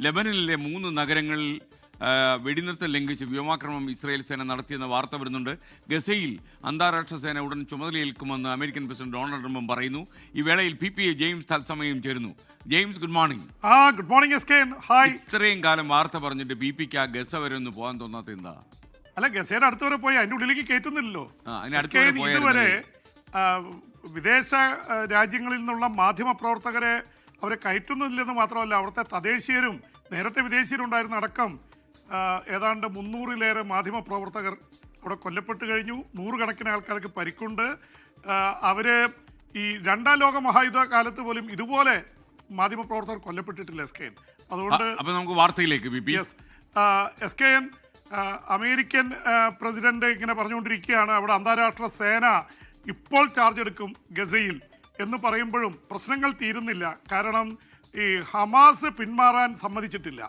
ലെബനനിലെ 3 നഗരങ്ങളിൽ വെടിനിർത്തൽ ലംഘിച്ച് വ്യോമാക്രമണം ഇസ്രായേൽ സേന നടത്തിയെന്ന വാർത്ത വരുന്നുണ്ട്. ഗസയിൽ അന്താരാഷ്ട്ര സേന ഉടൻ ചുമതലയേൽക്കുമെന്ന് അമേരിക്കൻ പ്രസിഡന്റ് ഡൊണാൾഡ് ട്രംപും പറയുന്നു. ഈ വേളയിൽ PPA ജെയിംസ് തത്സമയം ചേരുന്നു. James, good morning. Good morning എസ്കേൻ. ഹായ്. ഇത്രയും കാലം വാർത്ത പറഞ്ഞിട്ട് PPക്ക് ആ ഗസ വരെ ഒന്ന് പോകാൻ തോന്നാത്ത എന്താ? അല്ല, ഗസയുടെ അടുത്തവരെ പോയി അതിന്റെ ഉള്ളിലേക്ക് കയറ്റുന്നില്ലല്ലോ. ഇതുവരെ വിദേശ രാജ്യങ്ങളിൽ നിന്നുള്ള മാധ്യമ പ്രവർത്തകരെ അവരെ കയറ്റുന്നില്ലെന്ന് മാത്രമല്ല, അവിടുത്തെ തദ്ദേശീയരും നേരത്തെ വിദേശീയരുണ്ടായിരുന്ന അടക്കം ഏതാണ്ട് 300-ലേറെ മാധ്യമ പ്രവർത്തകർ അവിടെ കൊല്ലപ്പെട്ട് കഴിഞ്ഞു. 100 കണക്കിന് ആൾക്കാർക്ക് പരിക്കുണ്ട്. അവര് ഈ 2ാം ലോക മഹായുദ്ധ കാലത്ത് പോലും ഇതുപോലെ മാധ്യമ പ്രവർത്തകർ കൊല്ലപ്പെട്ടിട്ടില്ല എസ്കേൻ. അതുകൊണ്ട് നമുക്ക് വാർത്തയിലേക്ക്. എസ്കേൻ, അമേരിക്കൻ പ്രസിഡന്റ് ഇങ്ങനെ പറഞ്ഞുകൊണ്ടിരിക്കുകയാണ് അവിടെ അന്താരാഷ്ട്ര സേന ഇപ്പോൾ ചാർജ് എടുക്കും ഗസയിൽ എന്ന് പറയുമ്പോഴും പ്രശ്നങ്ങൾ തീരുന്നില്ല. കാരണം ഈ ഹമാസ് പിന്മാറാൻ സമ്മതിച്ചിട്ടില്ല.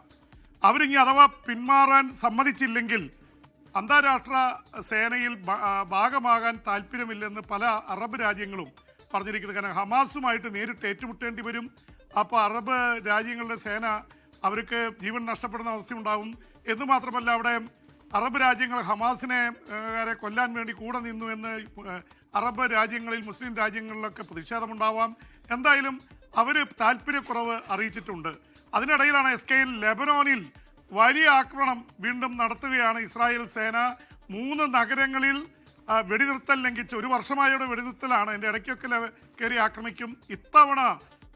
അവരിനി അഥവാ പിന്മാറാൻ സമ്മതിച്ചില്ലെങ്കിൽ അന്താരാഷ്ട്ര സേനയിൽ ഭാഗമാകാൻ താല്പര്യമില്ലെന്ന് പല അറബ് രാജ്യങ്ങളും പറഞ്ഞിരിക്കുന്നത്. കാരണം ഹമാസുമായിട്ട് നേരിട്ട് ഏറ്റുമുട്ടേണ്ടി വരും. അപ്പോൾ അറബ് രാജ്യങ്ങളുടെ സേന അവർക്ക് ജീവൻ നഷ്ടപ്പെടുന്ന അവസ്ഥയുണ്ടാകും. എന്ന് മാത്രമല്ല, അവിടെ അറബ് രാജ്യങ്ങൾ ഹമാസിനെ കൊല്ലാൻ വേണ്ടി കൂടെ നിന്നു എന്ന് അറബ് രാജ്യങ്ങളിൽ, മുസ്ലിം രാജ്യങ്ങളിലൊക്കെ പ്രതിഷേധമുണ്ടാവാം. എന്തായാലും അവർ താല്പര്യക്കുറവ് അറിയിച്ചിട്ടുണ്ട്. അതിനിടയിലാണ് എസ്കേയിൽ ലെബനോനിൽ വലിയ ആക്രമണം വീണ്ടും നടത്തുകയാണ് ഇസ്രായേൽ സേന. 3 നഗരങ്ങളിൽ വെടിനിർത്തൽ ലംഘിച്ച് 1 വർഷമായുടെ വെടിനിർത്തലാണ്. എൻ്റെ ഇടയ്ക്കൊക്കെ കയറി ആക്രമിക്കും. ഇത്തവണ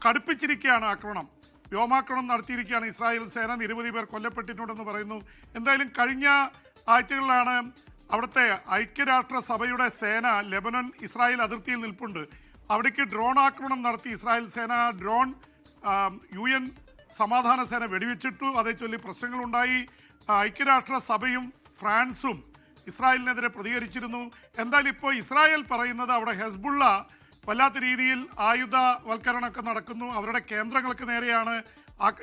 കടുപ്പിച്ചിരിക്കുകയാണ് ആക്രമണം. വ്യോമാക്രമണം നടത്തിയിരിക്കുകയാണ് ഇസ്രായേൽ സേന. നിരവധി പേർ കൊല്ലപ്പെട്ടിട്ടുണ്ടെന്ന് പറയുന്നു. എന്തായാലും കഴിഞ്ഞ ആഴ്ചകളിലാണ് അവിടുത്തെ ഐക്യരാഷ്ട്ര സഭയുടെ സേന ലെബനൻ ഇസ്രായേൽ അതിർത്തിയിൽ നിൽപ്പുണ്ട്. അവിടേക്ക് ഡ്രോൺ ആക്രമണം നടത്തി ഇസ്രായേൽ സേന. ഡ്രോൺ UN സമാധാന സേന വെടിവെച്ചിട്ടു. അതേ ചൊല്ലി പ്രശ്നങ്ങളുണ്ടായി. ഐക്യരാഷ്ട്ര സഭയും ഫ്രാൻസും ഇസ്രായേലിനെതിരെ പ്രതികരിച്ചിരുന്നു. എന്തായാലും ഇപ്പോൾ ഇസ്രായേൽ പറയുന്നത് അവിടെ ഹെസ്ബുള്ള വല്ലാത്ത രീതിയിൽ ആയുധവൽക്കരണമൊക്കെ നടക്കുന്നു. അവരുടെ കേന്ദ്രങ്ങൾക്ക് നേരെയാണ്,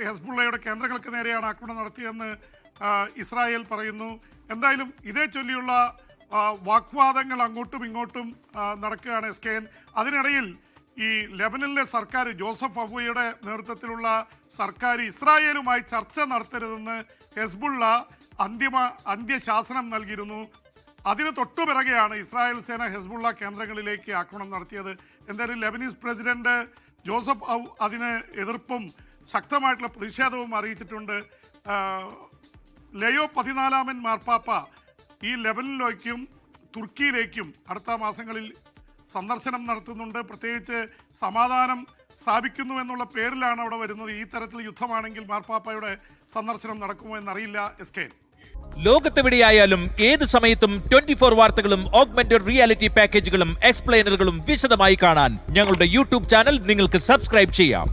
ഹെസ്ബുള്ളയുടെ കേന്ദ്രങ്ങൾക്ക് നേരെയാണ് ആക്രമണം നടത്തിയെന്ന് ഇസ്രായേൽ പറയുന്നു. എന്തായാലും ഇതേ ചൊല്ലിയുള്ള വാഗ്വാദങ്ങൾ അങ്ങോട്ടും ഇങ്ങോട്ടും നടക്കുകയാണ് എസ്കേൻ. അതിനിടയിൽ ഈ ലെബനനിലെ സർക്കാർ, ജോസഫ് അഫ്വയുടെ നേതൃത്വത്തിലുള്ള സർക്കാർ ഇസ്രായേലുമായി ചർച്ച നടത്തരുതെന്ന് ഹെസ്ബുള്ള അന്ത്യശാസനം നൽകിയിരുന്നു. അതിന് തൊട്ടുപിറകെയാണ് ഇസ്രായേൽ സേന ഹെസ്ബുള്ള കേന്ദ്രങ്ങളിലേക്ക് ആക്രമണം നടത്തിയത്. എന്തായാലും ലെബനീസ് പ്രസിഡന്റ് ജോസഫ് ഔ അതിന് എതിർപ്പും ശക്തമായിട്ടുള്ള പ്രതിഷേധവും അറിയിച്ചിട്ടുണ്ട്. ലയോ 14 മാർപ്പാപ്പ ഈ ലെബനനിലേക്കും തുർക്കിയിലേക്കും അടുത്ത മാസങ്ങളിൽ സന്ദർശനം നടത്തുന്നുണ്ട്. പ്രത്യേകിച്ച് സമാധാനം സ്ഥാപിക്കുന്നു എന്നുള്ള പേരിലാണ് അവിടെ വരുന്നത്. ഈ തരത്തിൽ യുദ്ധമാണെങ്കിൽ മാർപ്പാപ്പയുടെ സന്ദർശനം നടക്കുമോ എന്നറിയില്ല എസ്കേൻ. ലോകത്തെവിടെയായാലും ഏത് സമയത്തും 24 വാർത്തകളും ഓഗ്മെന്റഡ് റിയാലിറ്റി പാക്കേജുകളും എക്സ്പ്ലെയിനറുകളും വിശദമായി കാണാൻ ഞങ്ങളുടെ YouTube ചാനൽ നിങ്ങൾക്ക് സബ്സ്ക്രൈബ് ചെയ്യാം.